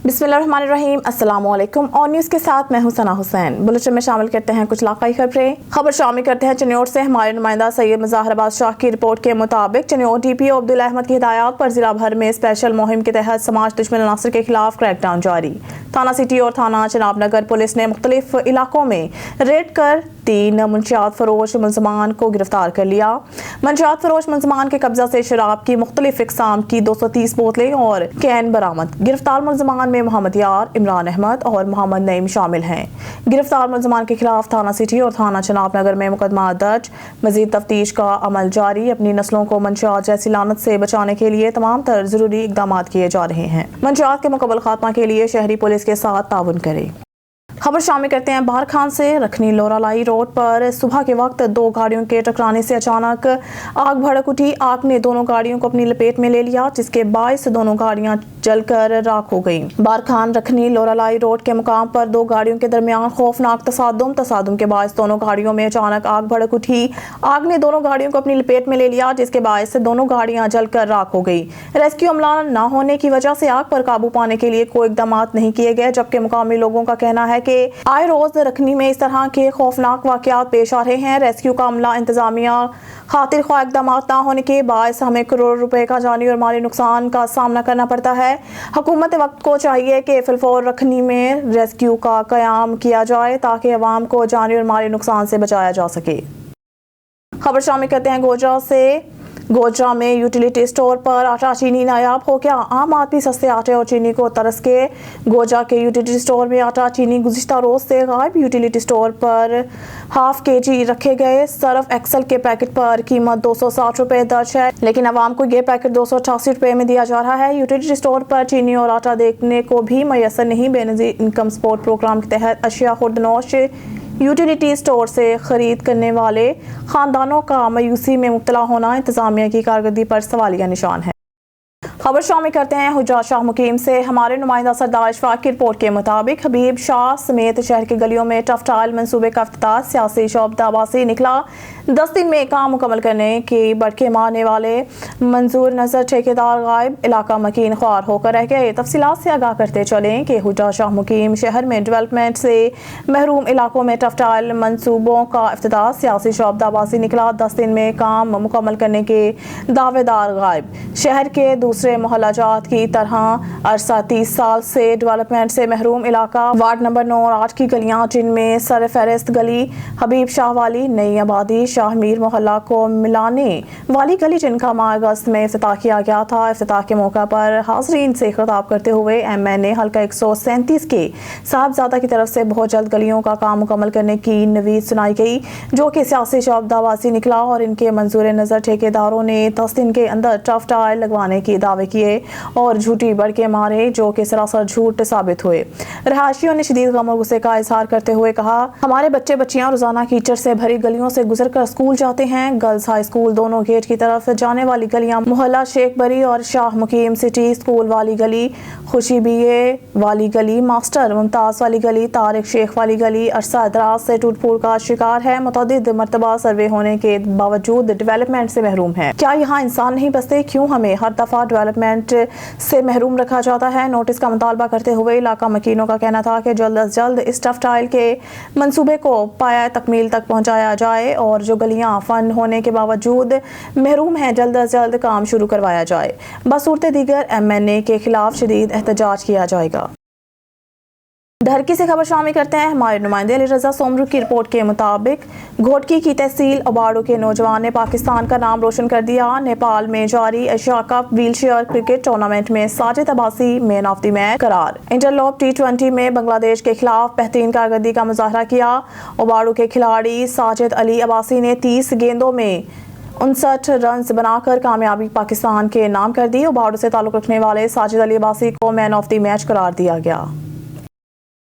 बिस्मिल्लाहिर्रहमानिर्रहीम। अस्सलाम वालेकुम। और न्यूज़ के साथ मैं हूं सना हुसैन। बुलेटिन में शामिल करते हैं कुछ इलाकाई खबरें। खबर शामिल करते हैं चन्योट से। हमारे नुमाइंदा सैयद मुज़ाहर अब्बास शाह की रिपोर्ट के मुताबिक चन्योट DPO अब्दुल अहमद की हिदायत पर जिला भर में स्पेशल मुहिम के तहत समाज दुश्मन अनासर के खिलाफ क्रैकडाउन जारी। थाना सिटी और थाना चनाबनगर पुलिस ने मुख्तलिफ इलाकों में रेड कर 3 मंशियात फरोश मुलजमान को गिरफ्तार कर लिया। मंशियात फरोश मुलजमान के कब्जा से शराब की मुख्तलिफ इकसाम की 230 बोतलें और कैन बरामद। गिरफ्तार मुलजमान में मोहम्मद यार, इमरान अहमद और मोहम्मद नईम शामिल हैं। गिरफ्तार मुलजमान के खिलाफ थाना सिटी और थाना चनाबनगर में मुकदमा दर्ज। मजीद तफ्तीश का अमल जारी। अपनी नस्लों को मंशियात जैसी लानत से बचाने के लिए तमाम तर जरूरी इकदाम किए जा रहे हैं। मंशियात के मुकम्मल खात्मा के लिए शहरी पुलिस के साथ ताउन करें। खबर शामिल करते हैं बाहर खान से। रखनी लोरालाई रोड पर सुबह के वक्त 2 गाड़ियों के टकराने से अचानक आग भड़क उठी। आग ने दोनों गाड़ियों को अपनी लपेट में ले लिया, जिसके बायस दोनों गाड़ियां जलकर राख हो गईं। बाहर खान रखनी लोरालाई रोड के मुकाम पर 2 गाड़ियों के दरमियान खौफनाक तसादुम के बायस दोनों गाड़ियों में अचानक आग भड़क उठी। आग ने दोनों गाड़ियों को अपनी लपेट में ले लिया, जिसके बायस दोनों गाड़ियां जलकर राख हो गई। रेस्क्यू अमला न होने की वजह से आग पर काबू पाने के लिए कोई इकदाम नहीं किए गए, जबकि मुकामी लोगों का कहना है कि आए रोज रखनी में इस तरह के खौफनाक वाकयात पेश आ रहे हैं। रेस्क्यू का अमला इंतजामिया खातिर ख्वाह इकदाम न होने के बायस हमें करोड़ रुपए का जानी और माली नुकसान का सामना करना पड़ता है। हुकूमत वक्त को चाहिए कि फिलफौर रखनी में रेस्क्यू का क़याम किया जाए ताकि अवाम को जानी और माली नुकसान से बचाया जा सके। खबर शामिल करते हैं गोजरा से। गोजरा में यूटिलिटी स्टोर पर आटा चीनी नायाब हो गया। आम आदमी सस्ते आटे और चीनी को तरस के गोजरा के यूटिलिटी स्टोर में आटा चीनी गुज़िश्ता रोज से गायब। यूटिलिटी स्टोर पर ½ kg रखे गए सर्फ एक्सल के पैकेट पर कीमत 260 रुपए दर्ज है, लेकिन आवाम को ये पैकेट 288 रुपए में दिया जा रहा है। यूटिलिटी स्टोर पर चीनी और आटा देखने को भी मैसर नहीं। बेनज़ीर इनकम सपोर्ट प्रोग्राम के तहत अशिया खुर्दनोश यूटिलिटी स्टोर से खरीद करने वाले खानदानों का मायूसी में मुब्तला होना इंतजामिया की कारकर्दगी पर सवालिया निशान है। खबर शामिल करते हैं हुज्जा शाह मुकीम से। हमारे नुमाइंदा सरदार इशफाक की रिपोर्ट के मुताबिक हबीब शाह समेत शहर के गलियों में टफटाइल मंसूबे का इफ्तिताह। सियासी शोबदाबा से निकला। 10 दिन में काम मुकम्मल करने की बढ़के मारने वाले मंजूर नजर ठेकेदार गायब। इलाका मकीन ख्वार होकर रह गए। तफसीलात से आगाह करते चलें कि हुज्जा शाह मुकीम शहर में डेवलपमेंट से महरूम इलाकों में टफटाइल मंसूबों का इफ्तिताह। सियासी शोबदाबा से निकला। 10 दिन में काम मुकम्मल करने के दावेदार गायब। शहर के दूसरे मोहल्ला जात की तरह अरसा 30 साल से डेवलपमेंट से महरूम इलाका वार्ड नंबर 9 और 8 की गलियां, जिनमें सर फहरिस्त गली हबीब शाह वाली, नई आबादी, शाहमीर मोहल्ला को मिलाने वाली गली, जिनका माह अगस्त में इफ्तिताह किया गया था। इफ्तिताह के मौका पर हाजरीन से खिताब करते हुए MNA हल्का 137 के साहबजादा की तरफ से बहुत जल्द गलियों का काम मुकम्मल करने की नवीद सुनाई गई, जो कि सियासी शोबदाबाजी निकला और इनके मंजूर नजर ठेकेदारों ने 10 दिन के अंदर टफ टाइल लगवाने की दावे किए और झूठी बढ़के मारे, जो कि सरासर झूठ साबित हुए। रहायशियों ने शदीद गम और गुस्से का इजहार करते हुए कहा, हमारे बच्चे बच्चियां रोजाना कीचड़ से भरी गलियों से गुजरकर स्कूल जाते हैं। गर्ल्स हाई स्कूल दोनों गेट की तरफ जाने वाली गलियां मोहल्ला शेख बरी और शाह मुकीम सिटी स्कूल वाली गली, खुशी BA वाली गली, मास्टर मुमताज वाली गली, तारिक शेख वाली गली अरसा दराज से टूट फूट का शिकार है। मुतअद्दिद मरतबा सर्वे होने के बावजूद डेवलपमेंट से महरूम है। क्या यहाँ इंसान नहीं बसते? क्यों हमें हर दफा डेवलपमेंट से महरूम रखा जाता है? नोटिस का मुतालबा करते हुए इलाका मकीनों का कहना था कि जल्द अज जल्द इस टफ टाइल के मंसूबे को पाया तकमील तक पहुंचाया जाए और जो गलियां फंड होने के बावजूद महरूम हैं, जल्द अज जल्द काम शुरू करवाया जाए। बसूरत दीगर MNA के खिलाफ शदीद एहतजाज किया जाएगा। धरकी से खबर शामिल करते हैं। हमारे नुमाइंदे अली रजा सोमरू की रिपोर्ट के मुताबिक घोटकी की तहसील अबाड़ू के नौजवान ने पाकिस्तान का नाम रोशन कर दिया। नेपाल में जारी Asia cup wheelchair cricket tournament में Sajid Abbasi man of the match करार। इंटरलॉप T20 में बांग्लादेश के खिलाफ बेहतरीन कारकर्दगी का मुजाहरा किया। अबाड़ू के खिलाड़ी साजिद अली अब्बासी ने 30 गेंदों में 59 रन बनाकर कामयाबी पाकिस्तान के नाम कर दी। अबाड़ू से ताल्लुक रखने वाले साजिद अली अब्बासी को मैन ऑफ द मैच करार दिया गया।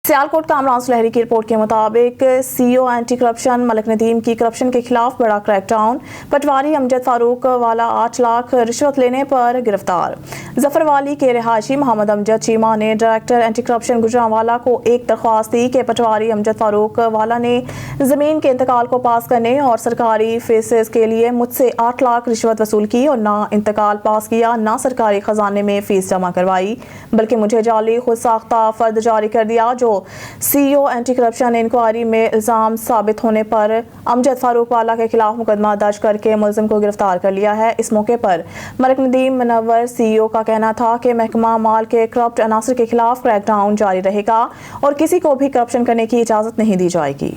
सियालकोट कामरान सुलहरी की रिपोर्ट के मुताबिक CEO anti corruption Malik Nadeem की करप्शन के खिलाफ बड़ा क्रैकडाउन। पटवारी अमजद फारूक वाला 8 लाख रिश्वत लेने पर गिरफ्तार। जफरवाली के रिहायशी मोहम्मद अमजद चीमा ने डायरेक्टर एंटी करप्शन गुजरांवाला को एक दरख्वास्त दी कि पटवारी अमजद फारूक वाला ने زمین کے انتقال کو پاس کرنے اور سرکاری فیسز کے لیے مجھ سے 8 لاکھ رشوت وصول کی اور نہ انتقال پاس کیا، نہ سرکاری خزانے میں فیس جمع کروائی، بلکہ مجھے جعلی خود ساختہ فرد جاری کر دیا، جو سی او اینٹی کرپشن انکوائری میں الزام ثابت ہونے پر امجد فاروق والا کے خلاف مقدمہ درج کر کے ملزم کو گرفتار کر لیا ہے۔ اس موقع پر ملک ندیم منور سی او کا کہنا تھا کہ محکمہ مال کے کرپٹ عناصر کے خلاف کریک ڈاؤن جاری رہے گا اور کسی کو بھی کرپشن کرنے کی اجازت نہیں دی جائے گی۔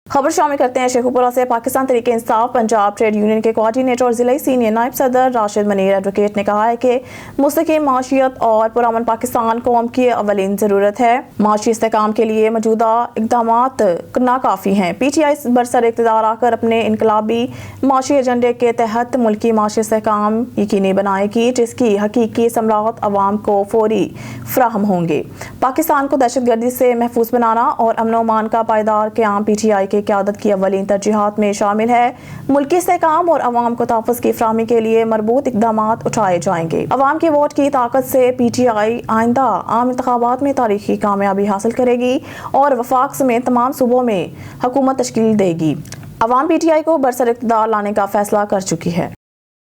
خبر شامل کرتے ہیں شیخوپورہ سے۔ پاکستان تحریک انصاف پنجاب ٹریڈ یونین کے کوارڈینیٹر اور ضلعی سینئر نائب صدر راشد منیر ایڈوکیٹ نے کہا ہے کہ مستحکم معیشت اور پرامن پاکستان قوم کی اولین ضرورت ہے۔ معاشی استحکام کے لیے موجودہ اقدامات ناکافی ہیں۔ پی ٹی آئی برسر اقتدار آ کر اپنے انقلابی معاشی ایجنڈے کے تحت ملکی معاشی استحکام یقینی بنائے گی، جس کی حقیقی ثمرات عوام کو فوری فراہم ہوں گے۔ پاکستان کو دہشت گردی سے محفوظ بنانا اور امن و امان کا پائیدار قیام پی ٹی آئی کی قیادت کی اولین ترجیحات میں شامل ہے۔ ملکی استحکام اور عوام کو تحفظ کی فراہمی کے لیے مربوط اقدامات اٹھائے جائیں گے۔ عوام کی ووٹ کی طاقت سے پی ٹی آئی آئندہ عام انتخابات میں تاریخی کامیابی حاصل کرے گی اور وفاق سمیت تمام صوبوں میں حکومت تشکیل دے گی۔ عوام پی ٹی آئی کو برسر اقتدار لانے کا فیصلہ کر چکی ہے۔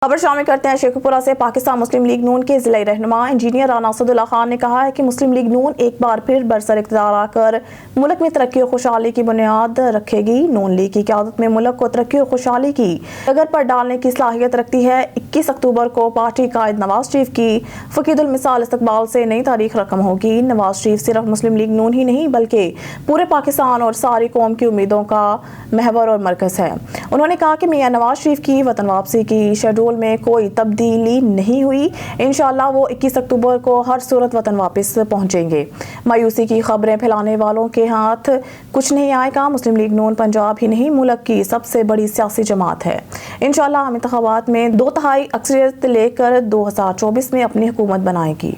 خبر شامل کرتے ہیں شیخوپورہ سے۔ پاکستان مسلم لیگ نون کے ضلعی رہنما انجینئر رانا اسد اللہ خان نے کہا ہے کہ مسلم لیگ نون ایک بار پھر برسر اقتدار آ کر ملک میں ترقی و خوشحالی کی بنیاد رکھے گی۔ نون لیگ کی قیادت میں ملک کو ترقی و خوشحالی کی ڈگر پر ڈالنے کی صلاحیت رکھتی ہے۔ 21 اکتوبر کو پارٹی قائد نواز شریف کی فقید المثال استقبال سے نئی تاریخ رقم ہوگی۔ نواز شریف صرف مسلم لیگ نون ہی نہیں بلکہ پورے پاکستان اور ساری قوم کی امیدوں کا محور اور مرکز ہے۔ انہوں نے کہا کہ میاں نواز شریف کی وطن واپسی کی شیڈول میں کوئی تبدیلی نہیں ہوئی۔ انشاءاللہ وہ 21 اکتوبر کو ہر صورت وطن واپس پہنچیں گے۔ مایوسی کی خبریں پھیلانے والوں کے ہاتھ کچھ نہیں آئے گا۔ مسلم لیگ نون پنجاب ہی نہیں ملک کی سب سے بڑی سیاسی جماعت ہے۔ انشاءاللہ عام انتخابات میں 2/3 اکثریت لے کر 2024 میں اپنی حکومت بنائے گی۔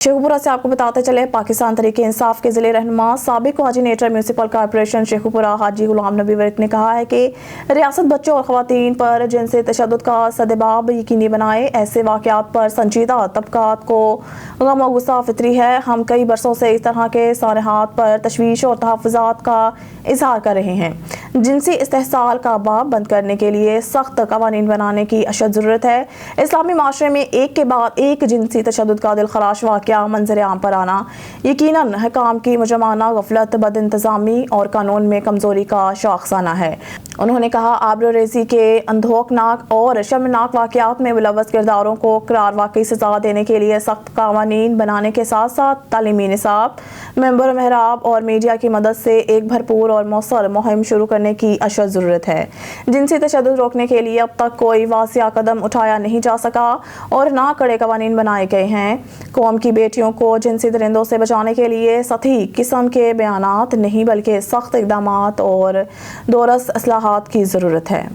شیخوپورہ سے آپ کو بتاتے چلے، پاکستان تحریک انصاف کے ضلع رہنما سابق کوآرڈینیٹر میونسپل کارپوریشن شیخوپورہ حاجی غلام نبی ورک نے کہا ہے کہ ریاست بچوں اور خواتین پر جنسی تشدد کا سدباب یقینی بنائے۔ ایسے واقعات پر سنجیدہ طبقات کو غم و غصہ فطری ہے۔ ہم کئی برسوں سے اس طرح کے سانحات پر تشویش اور تحفظات کا اظہار کر رہے ہیں۔ جنسی استحصال کا باب بند کرنے کے لیے سخت قوانین بنانے کی اشد ضرورت ہے۔ اسلامی معاشرے میں ایک کے بعد ایک جنسی تشدد کا دلخراش واقعہ منظر عام پر آنا یقیناً حکام کی مجرمانہ غفلت، بد انتظامی اور قانون میں کمزوری کا شاخسانہ ہے۔ انہوں نے کہا آبروریزی کے اندھوکناک اور شرمناک واقعات میں ملوث کرداروں کو قرار واقعی سزا دینے کے لیے سخت قوانین بنانے کے ساتھ ساتھ تعلیمی نصاب، ممبر محراب اور میڈیا کی مدد سے ایک بھرپور اور مؤثر مہم شروع کرنے کی اشد ضرورت ہے۔ جنسی تشدد روکنے کے لیے اب تک کوئی واضح قدم اٹھایا نہیں جا سکا اور نہ کڑے قوانین بنائے گئے ہیں۔ قوم کی بیٹیوں کو جنسی درندوں سے بچانے کے لیے سطحی قسم کے بیانات نہیں بلکہ سخت اقدامات اور دورس اصلاحات کی ضرورت ہے۔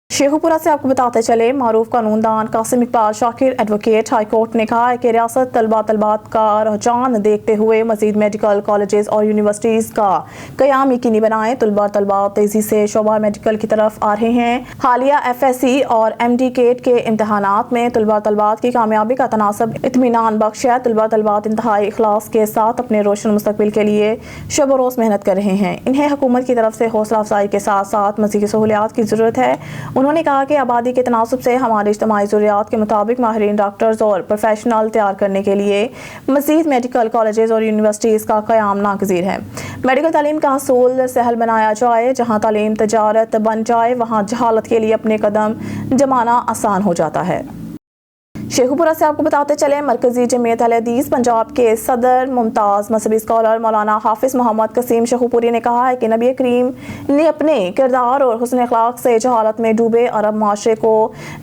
شیخوپورہ سے آپ کو بتاتے چلے، معروف قانون دان قاسم اقبال شاکر ایڈوکیٹ ہائی کورٹ نے کہا ہے کہ ریاست طلبات کا رجحان دیکھتے ہوئے مزید میڈیکل کالجز اور یونیورسٹیز کا قیام یقینی بنائے۔ طلبات تیزی سے شعبہ میڈیکل کی طرف آ رہے ہیں۔ حالیہ ایف ایس سی اور ایم ڈی کیٹ کے امتحانات میں طلبات کی کامیابی کا تناسب اطمینان بخش ہے۔ طلبات انتہائی اخلاص کے ساتھ اپنے روشن مستقبل کے لیے شب و روز محنت کر رہے ہیں۔ انہیں حکومت کی طرف سے حوصلہ افزائی کے ساتھ ساتھ مزید سہولیات کی ضرورت ہے۔ انہوں نے کہا کہ آبادی کے تناسب سے ہماری اجتماعی ضروریات کے مطابق ماہرین ڈاکٹرز اور پروفیشنل تیار کرنے کے لیے مزید میڈیکل کالجز اور یونیورسٹیز کا قیام ناگزیر ہے۔ میڈیکل تعلیم کا حصول سہل بنایا جائے۔ جہاں تعلیم تجارت بن جائے وہاں جہالت کے لیے اپنے قدم جمانا آسان ہو جاتا ہے۔ شیخوپورہ سے آپ کو بتاتے چلے، مرکزی جمعیت اہل حدیث پنجاب کے صدر ممتاز مذہبی اسکالر مولانا حافظ محمد قسیم شیخوپوری نے کہا ہے کہ نبی کریم نے اپنے کردار اور حسن اخلاق سے جہالت میں ڈوبے عرب معاشرے کو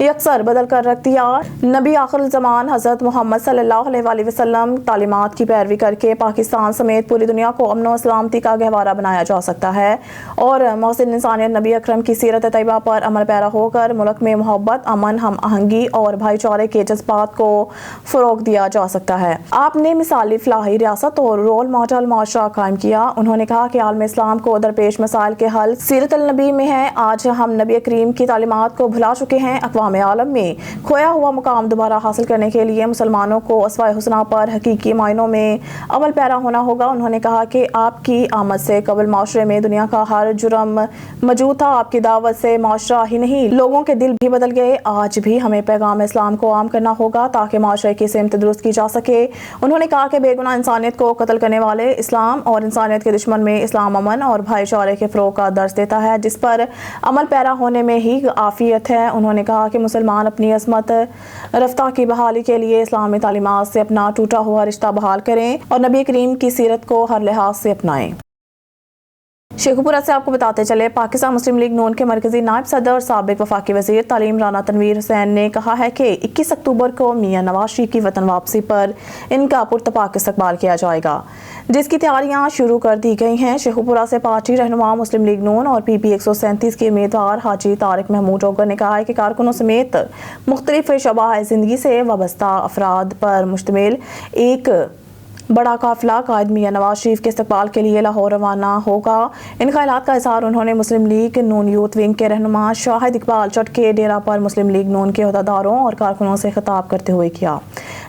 یکسر بدل کر رکھ دیا۔ نبی آخر الزمان حضرت محمد صلی اللہ علیہ وآلہ وسلم تعلیمات کی پیروی کر کے پاکستان سمیت پوری دنیا کو امن و سلامتی کا گہوارہ بنایا جا سکتا ہے اور محسن انسانیت نبی اکرم کی سیرت طیبہ پر عمل پیرا ہو کر ملک میں محبت، امن، ہم آہنگی اور بھائی چارے کے جذبات کو فروغ دیا جا سکتا ہے۔ آپ نے مثالی فلاحی ریاست اور رول ماڈل معاشرہ قائم کیا۔ انہوں نے کہا کہ عالم اسلام کو درپیش مسائل کے حل سیرت النبی میں ہے۔ آج ہم نبی کریم کی تعلیمات کو بھلا چکے ہیں۔ اقوام عالم میں کھویا ہوا مقام دوبارہ حاصل کرنے کے لیے مسلمانوں کو اسوہ حسنہ پر حقیقی معنوں میں عمل پیرا ہونا ہوگا۔ انہوں نے کہا کہ آپ کی آمد سے قبل معاشرے میں دنیا کا ہر جرم موجود تھا۔ آپ کی دعوت سے معاشرہ ہی نہیں لوگوں کے دل بھی بدل گئے۔ آج بھی ہمیں پیغام اسلام کو عام کرنا ہوگا تاکہ معاشرے کی سمت درست کی جا سکے۔ انہوں نے کہا کہ بے گناہ انسانیت کو قتل کرنے والے اسلام اور انسانیت کے دشمن میں اسلام امن اور بھائی چارے کے فروغ کا درس دیتا ہے جس پر عمل پیرا ہونے میں ہی عافیت ہے۔ انہوں نے کہا کہ مسلمان اپنی عصمت رفتہ کی بحالی کے لیے اسلامی تعلیمات سے اپنا ٹوٹا ہوا رشتہ بحال کریں اور نبی کریم کی سیرت کو ہر لحاظ سے اپنائیں۔ شیخوپورہ سے آپ کو بتاتے چلے، پاکستان مسلم لیگ نون کے مرکزی نائب صدر اور سابق وفاقی وزیر تعلیم رانا تنویر حسین نے کہا ہے کہ 21 اکتوبر کو میاں نواز شریف کی وطن واپسی پر ان کا پرتپاک استقبال کیا جائے گا جس کی تیاریاں شروع کر دی گئی ہیں۔ شیخوپورہ سے پارٹی رہنما مسلم لیگ نون اور پی پی 137 کے امیدوار حاجی طارق محمود ڈوگر نے کہا ہے کہ کارکنوں سمیت مختلف شعبہ زندگی سے وابستہ افراد پر مشتمل ایک بڑا قافلہ قائد میاں نواز شریف کے استقبال کے لیے لاہور روانہ ہوگا۔ ان خیالات کا اظہار انہوں نے مسلم لیگ نون یوتھ ونگ کے رہنما شاہد اقبال چٹ کے ڈیرہ پر مسلم لیگ نون کے عہدیداروں اور کارکنوں سے خطاب کرتے ہوئے کیا۔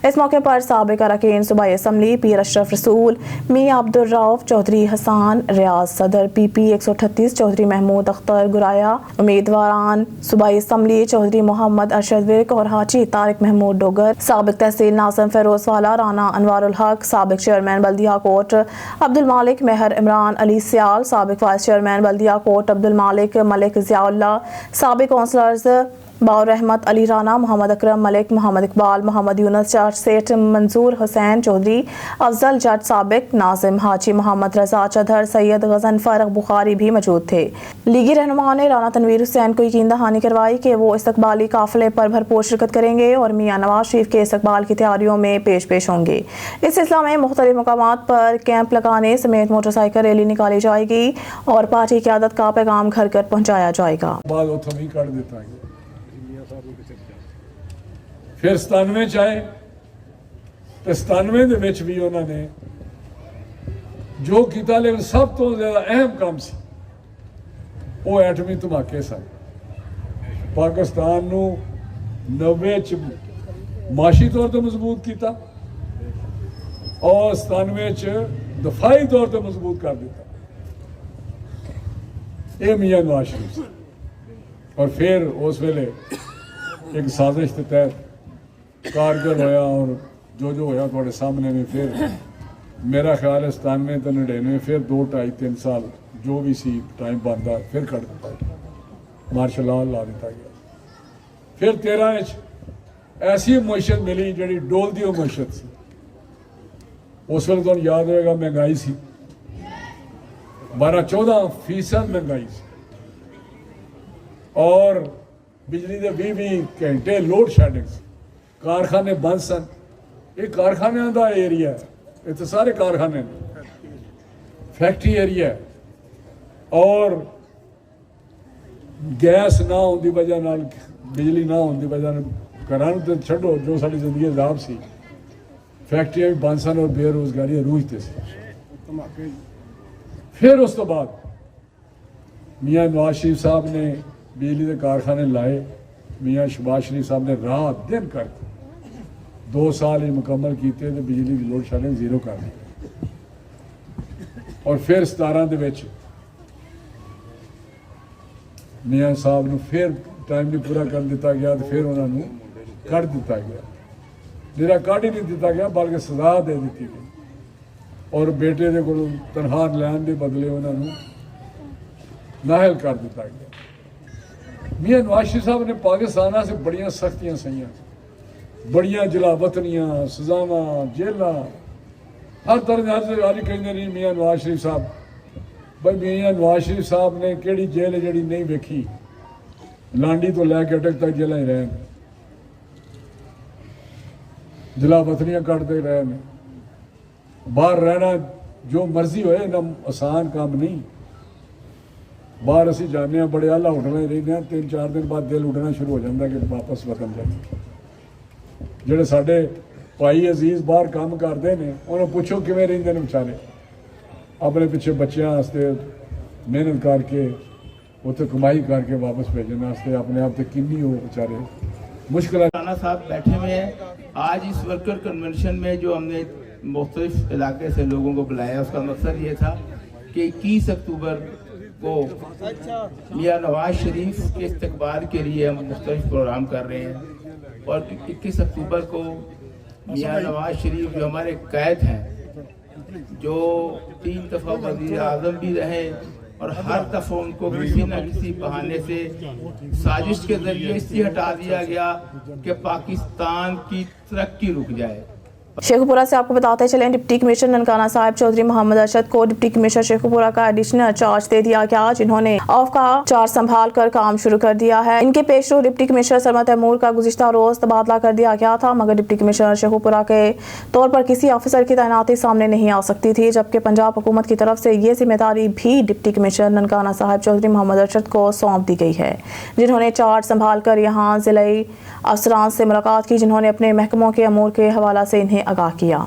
اس موقع پر سابق اراکین صوبائی اسمبلی پیر اشرف رسول، میاں عبدالرؤف چودھری حسان ریاض، صدر پی پی 138 چودھری محمود اختر گرایا، امیدواران صوبائی اسمبلی چودھری محمد ارشد ورک اور حاجی طارق محمود ڈوگر، سابق تحصیل ناظم فیروز والا رانا انوار الحق، سابق چیئرمین بلدیہ کوٹ عبد المالک مہر عمران علی سیال، سابق وائس چیئرمین بلدیہ کوٹ عبد المالک ملک ضیاء اللہ، سابق کونسلرز باور احمد علی رانا، محمد اکرم ملک، محمد اقبال، محمد یونس چارج سیٹ، منظور حسین چودھری، افضل جٹ، سابق ناظم حاجی محمد رضا چدھر، سید غضنفر بخاری بھی موجود تھے۔ لیگی رہنماؤں نے رانا تنویر حسین کو یقین دہانی کروائی کہ وہ استقبالی قافلے پر بھرپور شرکت کریں گے اور میاں نواز شریف کے استقبال کی تیاریوں میں پیش ہوں گے۔ اس سلسلہ میں مختلف مقامات پر کیمپ لگانے سمیت موٹر سائیکل ریلی نکالی جائے گی اور پارٹی قیادت کا پیغام گھر گھر پہنچایا جائے گا۔ پھر 97 آئے تو 97 دے وچ بھی انہوں نے جو کیتا، لیکن سب تو زیادہ اہم کام سی وہ ایٹمی دھماکے سن۔ پاکستان نو 90 چ معاشی طور تے مضبوط کیتا اور 97 چ دفاعی طور تے مضبوط کر دیتا۔ یہ میاں نواز شریف سی۔ اور پھر اس ویلے ایک سازش کے تحت کارگل ہویا اور جو ہویا تھوڑے سامنے میں، پھر میرا خیال ہے 97 تے 99 پھر 2 2.5 3 سال جو بھی سی ٹائم بنتا پھر کٹ دیتا گیا، مارشل لا لا دیتا گیا۔ پھر 13 ایسی معیشت ملی جڑی ڈول دی معیشت سی۔ اس وقت تو یاد ہوئے گا مہنگائی سی 12-14% مہنگائی سی اور بجلی دے 20 گھنٹے لوڈ شیڈنگ سی، کارخانے بند سن۔ یہ کارخانے دا ایریا ہے، یہ تو سارے کارخانے فیکٹری ایریا ہے اور گیس نہ ہونے کی وجہ نال، بجلی نہ ہونے کی وجہ گھراں تے چھڈو جو ساری زندگی عذاب سی، فیکٹریاں بھی بند سن اور بے روزگاری روجتے سی۔ پھر اس تو بعد میاں نواز شریف صاحب نے بجلی کے کارخانے لائے، میاں شہباز شریف صاحب نے رات دن کر کے 2 سال ہی مکمل کیتے تو بجلی کی لوڈ شیڈنگ 0 کر دی۔ اور پھر 17 دے وچ میاں صاحب نو پھر ٹائم نہیں پورا کر دیتا گیا تو پھر انہوں نے کٹ دیتا گیا، میرا کٹ ہی نہیں دیتا گیا بلکہ سزا دے دیتی گئی اور بیٹے دے کو تنخواہ لین دے بدلے انہوں نے نااہل کر دیتا گیا۔ میاں نواز شریف صاحب نے پاکستان سے بڑیاں سختیاں سہیاں، بڑیاں جلاوطنیاں، سزاواں، جیلاں، ہر طرح سے کہیں نہیں میاں نواز شریف صاحب۔ بھائی میاں نواز شریف صاحب نے کیڑی جیل جڑی نہیں ویکھی، لانڈی تو لے کے اٹک تک جیلیں رہے ہیں، جلاوطنیاں کٹتے رہے ہیں۔ باہر رہنا جو مرضی ہوئے نہ آسان کام نہیں۔ باہر اسی جانے ہیں بڑے اعلیٰ ہوٹل رہتے ہیں، 3-4 دن بعد دل اٹھنا شروع ہو جاتا ہے کہ واپس وطن جائیں۔ ਜਿਹੜੇ ਸਾਡੇ ਭਾਈ ਅਜ਼ੀਜ਼ ਬਾਹਰ ਕੰਮ ਕਰਦੇ ਨੇ ਉਹਨਾਂ ਪੁੱਛੋ ਕਿਵੇਂ ਰਹਿੰਦੇ ਨੇ ਵਿਚਾਰੇ ਆਪਣੇ ਪਿੱਛੇ ਬੱਚਿਆਂ ਵਾਸਤੇ ਮਿਹਨਤ ਕਰਕੇ ਉੱਥੇ ਕਮਾਈ करके वापस भेजने वास्ते अपने आप तक किन्नी हो बेचारे मुश्किल। राणा साहब बैठे हुए हैं। आज इस वर्कर कन्वेंशन में जो हमने मुख्तलिफ इलाके से लोगों को बुलाया उसका मकसद ये था कि 21 अक्टूबर को मियाँ नवाज शरीफ के इस्तकबाल के लिए हम मुख्तलिफ प्रोग्राम कर रहे हैं और 21 अक्टूबर को मियाँ नवाज शरीफ जो हमारे कैद हैं, जो 3 दफ़ा वज़ीर आज़म भी रहे और हर दफ़ा उनको किसी न किसी बहाने से साजिश के जरिए इसलिए हटा दिया गया कि पाकिस्तान की तरक्की रुक जाए। शेखुपुरा से आपको बताते चलें, डिप्टी कमिश्नर ननकाना साहिब चौधरी मोहम्मद अरशद को डिप्टी कमिश्नर शेखुपुरा का एडिशनल चार्ज दे दिया गया, जिन्होंने ऑफ का चार्ज संभाल कर काम शुरू कर दिया है। इनके पेशरो डिप्टी कमिश्नर सरमद तैमूर का गुज़िश्ता रोज तबादला कर दिया गया था, मगर डिप्टी कमिश्नर शेखुपुरा के तौर पर किसी ऑफिसर की तैनाती सामने नहीं आ सकती थी, जबकि पंजाब हुकूमत की तरफ से ये जिम्मेदारी भी डिप्टी कमिश्नर ननकाना साहिब चौधरी मोहम्मद अरशद को सौंप दी गई है, जिन्होंने चार्ज संभाल कर यहाँ ज़िलाई अफसरान से मुलाकात की, जिन्होंने अपने महकमों के अमूर के हवाला से इन्हें आगाह किया।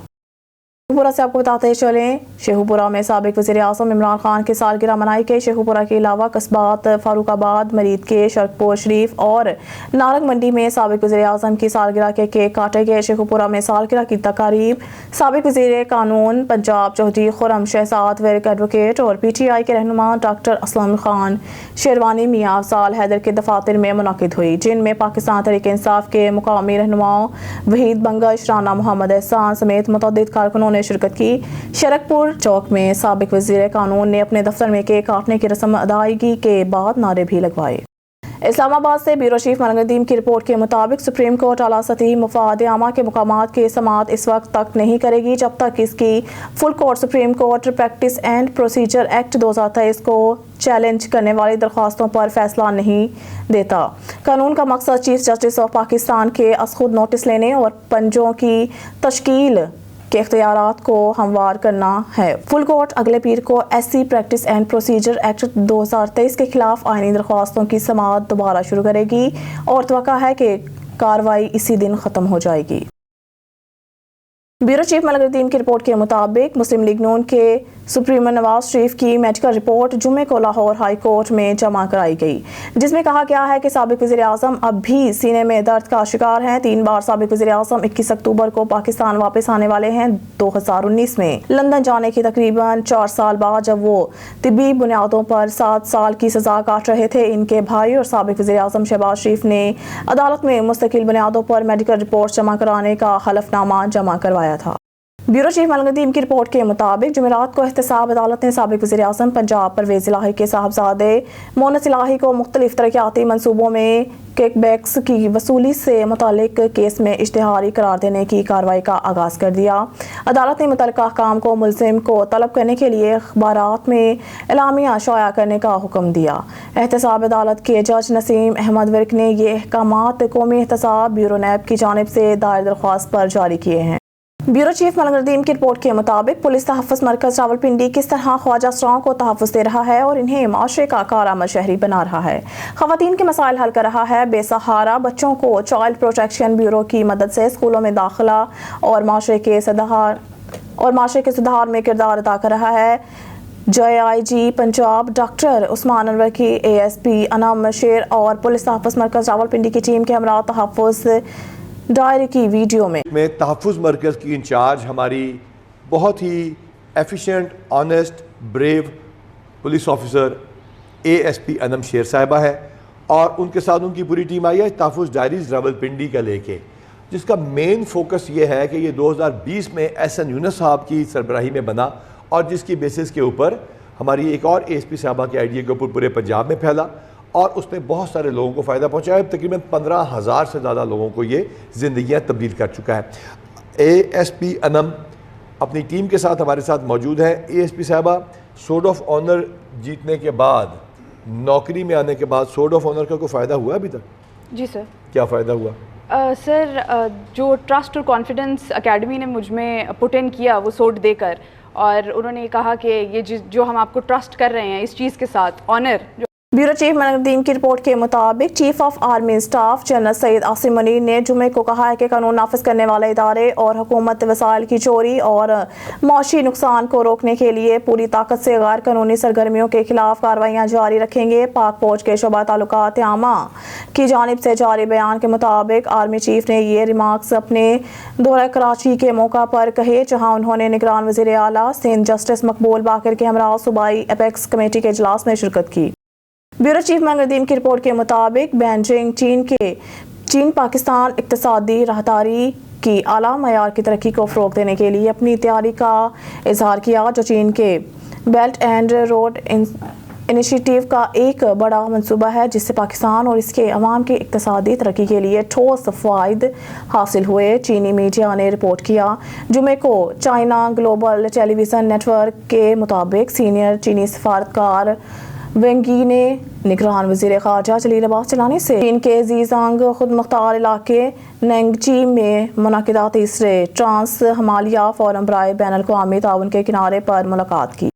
शेखुपुरा से आपको बताते चलें, शेखुपुरा में साबिक वज़ीर आज़म इमरान खान की सालगिरह मनाई गई। शेखुपुरा के अलावा कस्बात फारूकाबाद, मरीद के शरकपुर शरीफ और नारंग मंडी में साबिक वज़ीर आज़म की सालगिरह के केक काटे गए। शेखुपुरा में सालगिरह की तकारीब साबिक वज़ीर कानून पंजाब चौधरी खुर्रम शहजाद वर्क एडवोकेट और PTI के रहनुमा डॉक्टर असलम खान शेरवानी मियाँ अफजाल हैदर के दफातर में मुनक़िद हुई, जिनमें पाकिस्तान तहरीक इंसाफ के मुकामी रहनुमाओं वहीद बंगश, राना मोहम्मद एहसान समेत मुतअद्दिद कारकुनों ने शिरकत की। शरकपुर चौक में साबिक वज़ीर कानून ने अपने दफ्तर में केक काटने की रस्म अदायगी के बाद नारे भी लगवाए। इस्लामाबाद से ब्यूरो चीफ मलंग नदीम की रिपोर्ट के मुताबिक सुप्रीम कोर्ट आला सतही मुफाद आमा के मुकामात की समाअत इस वक्त तक नहीं करेगी जब तक इसकी full court supreme court practice and procedure act 2023 को चैलेंज करने वाली दरख्वास्तों पर फैसला नहीं देता। कानून का मकसद चीफ जस्टिस ऑफ पाकिस्तान के खुद नोटिस लेने और पंजों की तश्कील के इख्तियारात को हमवार करना है। फुल कोर्ट अगले पीर को SC practice and procedure act 2023 के खिलाफ आईनी दरख्वास्तों की समाअत दोबारा शुरू करेगी और तवक्का है कि कार्रवाई इसी दिन ख़त्म हो जाएगी। ब्यूरो चीफ मलंग नदीम की रिपोर्ट के मुताबिक मुस्लिम लीग नून के सुप्रीमो नवाज शरीफ की मेडिकल रिपोर्ट जुमे को लाहौर हाई कोर्ट में जमा कराई गई, जिसमें कहा गया है कि साबिक वज़ीर आज़म अब भी सीने में दर्द का शिकार हैं। 3 बार साबिक वज़ीर आज़म 21 अक्टूबर को पाकिस्तान वापस आने वाले हैं। 2019 में लंदन जाने के तकरीबन 4 साल बाद जब वो तिब्बी बुनियादों पर 7 साल की सजा काट रहे थे, इनके भाई और साबिक वज़ीर आज़म शहबाज शरीफ ने अदालत में मुस्तकिल बुनियादों पर मेडिकल रिपोर्ट जमा कराने का हलफनामा जमा करवाया था। ब्यूरो चीफ मलंग नदीम की रिपोर्ट के मुताबिक जुमेरात को एहतसाब अदालत ने साबिक वज़ीर आज़म पंजाब परवेज़ इलाही के साहबजादे मोनस इलाही को मुख्तलिफ तरक्याती मनसूबों में किकबैक्स की वसूली से मुतालिक केस में इश्तिहारी करार देने की कार्रवाई का आगाज़ कर दिया। अदालत ने मुतल्लिका अहकाम को मुलजिम को तलब करने के लिए अखबारात में एलामिया शाया करने का हुक्म दिया। एहतसाब अदालत के जज नसीम अहमद वर्क ने ये अहकामात कौमी एहतसाब ब्यूरो नैब की जानिब से दायर दरख्वास्त पर जारी किए हैं। ब्यूरो चीफ मलंग नदीम की रिपोर्ट के मुताबिक पुलिस तहफ़्फ़ुज़ मरकज़ रावलपिंडी किस तरह ख्वाजा असराओं को तहफ़्फ़ुज़ दे रहा है और इन्हें माशरे का कारआमद शहरी बना रहा है, ख़वातीन के मसाइल हल कर रहा है। बेसहारा बच्चों को चाइल्ड प्रोटेक्शन ब्यूरो की मदद से स्कूलों में दाखिला और माशरे के सुधार में किरदार अदा कर रहा है। JIG पंजाब डॉक्टर उस्मान अनवर की ASP अनम शेर और पुलिस तहफ़्फ़ुज़ मरकज़ रावलपिंडी की टीम के हमरा तहफ़्फ़ुज़ डायरी की वीडियो में तहफ़्फ़ुज़ मरकज़ की इंचार्ज हमारी बहुत ही efficient, honest, brave police officer ASP Anam Sher साहिबा है और उनके साथ उनकी पूरी टीम आई है तहफ़्फ़ुज़ डायरीज़ रावलपिंडी का लेके, जिसका मेन फोकस ये है कि ये 2020 में SN यूनुस साहब की सरबराही में बना और जिसकी बेसिस के ऊपर हमारी एक और ASP साहिबा के आइडिया के ऊपर पूरे पंजाब में फैला और उसने बहुत सारे लोगों को फ़ायदा पहुंचाया। तकरीबन 15,000 से ज़्यादा लोगों को ये ज़िंदगियां तब्दील कर चुका है। ASP अनम अपनी टीम के साथ हमारे साथ मौजूद है। ASP साहबा सोर्ड ऑफ ऑनर जीतने के बाद, नौकरी में आने के बाद सोर्ड ऑफ ऑनर का कोई फ़ायदा हुआ अभी तक? जी सर। क्या फ़ायदा हुआ? सर जो ट्रस्ट और कॉन्फिडेंस एकेडमी ने मुझ में पुट इन किया वो सोर्ड देकर, और उन्होंने कहा कि ये जो हम आपको ट्रस्ट कर रहे हैं इस चीज़ के साथ ऑनर ब्यूरो चीफ मनदीम की रिपोर्ट के मुताबिक chief of army staff general Syed Asim Munir ने जुमे को कहा है कि कानून नाफिज करने वाले इदारे और हुकूमत वसाइल की चोरी और मौशी नुकसान को रोकने के लिए पूरी ताकत से गैर कानूनी सरगर्मियों के खिलाफ कार्रवाइयाँ जारी रखेंगे। पाक फौज के शोबा ताल्लुकात आमा की जानिब से जारी बयान के मुताबिक आर्मी चीफ ने ये रिमार्क्स अपने दौरा कराची के मौका पर कहे, जहाँ उन्होंने निगरान वज़ीर आला सिंध जस्टिस मकबूल बाकर के हमरा सूबाई एपेक्स कमेटी के इजलास में शिरकत की। ब्यूरो चीफ मनदीम की रिपोर्ट के मुताबिक बीजिंग चीन पाकिस्तान इक्तिसादी राहदारी की आला मयार की तरक्की को फ़रोग़ देने के लिए अपनी तैयारी का इजहार किया, जो चीन के बेल्ट एंड रोड इनिशिएटिव का एक बड़ा मंसूबा है, जिससे पाकिस्तान और इसके अवाम की इक्तिसादी तरक्की के लिए ठोस फ़ायदे हासिल हुए। चीनी मीडिया ने रिपोर्ट किया। जुमे को चाइना ग्लोबल टेलीविज़न नेटवर्क के मुताबिक सीनियर चीनी सफारतकार वेंगी ने निगरान वज़ीर ख़ारजा जलील अब्बास चलानी से चीन के ज़ीजांग खुद मुख्तार इलाके नेंगची में मुनाकिदा तीसरे ट्रांस हिमालया फोरम बराए बैन अल-अक़वामी ताउन के किनारे पर मुलाकात की।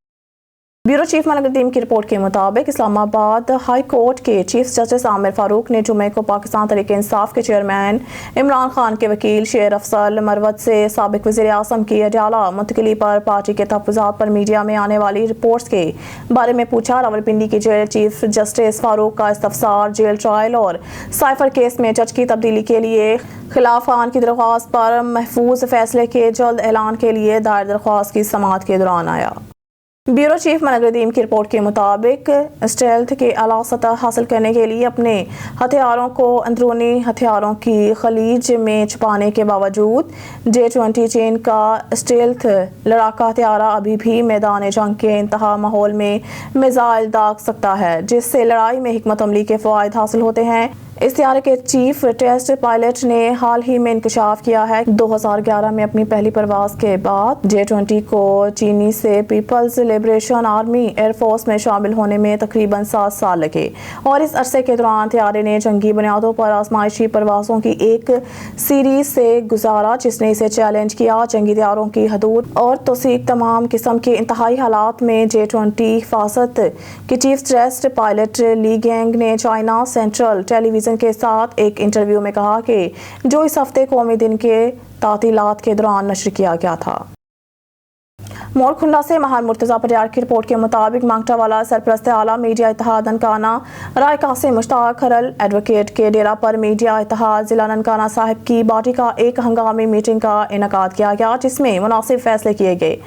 ब्यूरो चीफ मनदीम की रिपोर्ट के मुताबिक इस्लामाबाद हाई कोर्ट के चीफ जस्टिस आमिर फारूक ने जुमे को पाकिस्तान तहरीक इंसाफ के चेयरमैन इमरान खान के वकील शेर अफसल मरवत से साबिक वज़ीर आज़म की अडाला मुंतकिली पर पार्टी के तहफ़्फ़ुज़ात पर मीडिया में आने वाली रिपोर्ट्स के बारे में पूछा। रावलपिंडी की जेल चीफ जस्टिस फारूक का इस्तफसार जेल ट्रायल और साइफर केस में जज की तब्दीली के लिए खिलाफ खान की दरख्वास्त पर महफूज फैसले के जल्द ऐलान के लिए दायर दरख्वास्त की समाअत के दौरान आया। ब्यूरो चीफ मनदीम की रिपोर्ट के मुताबिक स्टेल्थ के आला सतह हासिल करने के लिए अपने हथियारों को अंदरूनी हथियारों की खलीज में छुपाने के बावजूद J-20 चीन का स्टेल्थ लड़ाका हथियारा अभी भी मैदान जंग के इंतहा माहौल में मिसाइल दाग सकता है, जिससे लड़ाई में हिकमत अमली के फ़वाइद हासिल होते हैं। इस तैयारी के चीफ टेस्ट पायलट ने हाल ही में इंकशाफ किया है। 2011 में अपनी पहली परवाज के बाद J-20 को चीनी से पीपल्स लिबरेशन आर्मी एयरफोर्स में शामिल होने में तकरीबन 7 साल लगे और इस अरसे के दौरान तैयारी ने जंगी बुनियादों पर आजमाइशी परवाज़ों की एक सीरीज से गुजारा, जिसने इसे चैलेंज किया। जंगी तैयारों की हदूद और तोसीक तमाम किस्म के इंतहाई हालात में J-20 हिफाजत के चीफ टेस्ट पायलट ली गैंग ने चाइना सेंट्रल टेलीविज़न के साथ एक इंटरव्यू में कहा कि जो इस हफ्ते कौमी दिन के तातीलात के दौरान नशर किया गया था। मोरखुंडा से महार मुर्तज़ा पटियार की रिपोर्ट के मुताबिक मांगटावाला सरपरस्त आला मीडिया इत्तेहाद ननकाना राय कासिम मुश्ताक खरल एडवोकेट के डेरा पर मीडिया इत्तेहाद जिला ननकाना साहिब की बॉडी का एक हंगामी मीटिंग का इनेकाद किया गया, जिसमें मुनासिब फैसले किए गए।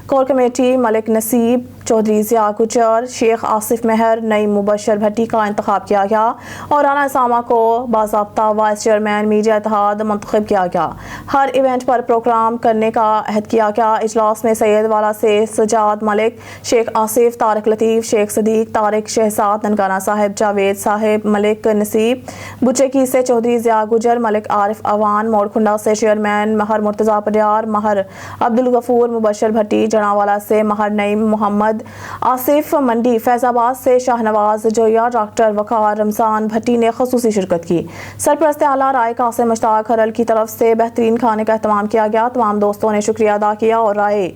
कोर कमेटी मलिक नसीब, चौधरी ज़िया गुजर, शेख आसिफ महर, नईम मुबशर भट्टी का इंतखाब किया गया और राना सामा को बाज़ाब्ता वाइस चेयरमैन मीडिया इत्तेहाद मुंतखब किया गया। हर इवेंट पर प्रोग्राम करने का अहद किया गया। इजलास में सैयद वाला से सजाद मलिक, शेख आसिफ, तारिक लतीफ़, शेख सदीक, तारिक शहजाद, ननकाना साहिब जावेद साहिब, मलिक नसीब, बुचेकी से चौधरी ज़िया गुजर, मलिक आरिफ अवान, मोरखुंडा से चेयरमैन महर मुर्तज़ा पटियार, महर अब्दुल गफूर, मुबशर भट्टी, जनावाला से महर नईम मोहम्मद आसिफ, मंडी फैजाबाद से शाहनवाज जोया, डॉक्टर वकार रमजान भट्टी ने खसूसी शिरकत की। सरपरस्त आला राय कासिम मुश्ताक खरल की तरफ से बेहतरीन खाने का एहतमाम किया गया। तमाम दोस्तों ने शुक्रिया अदा किया और राय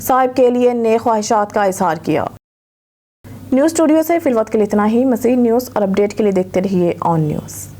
साहिब के लिए नेक ख्वाहिशात का इजहार किया। न्यूज़ स्टूडियो से फिलवक्त के लिए इतना ही। मज़ीद न्यूज़ और अपडेट के लिए देखते रहिए ऑन न्यूज़।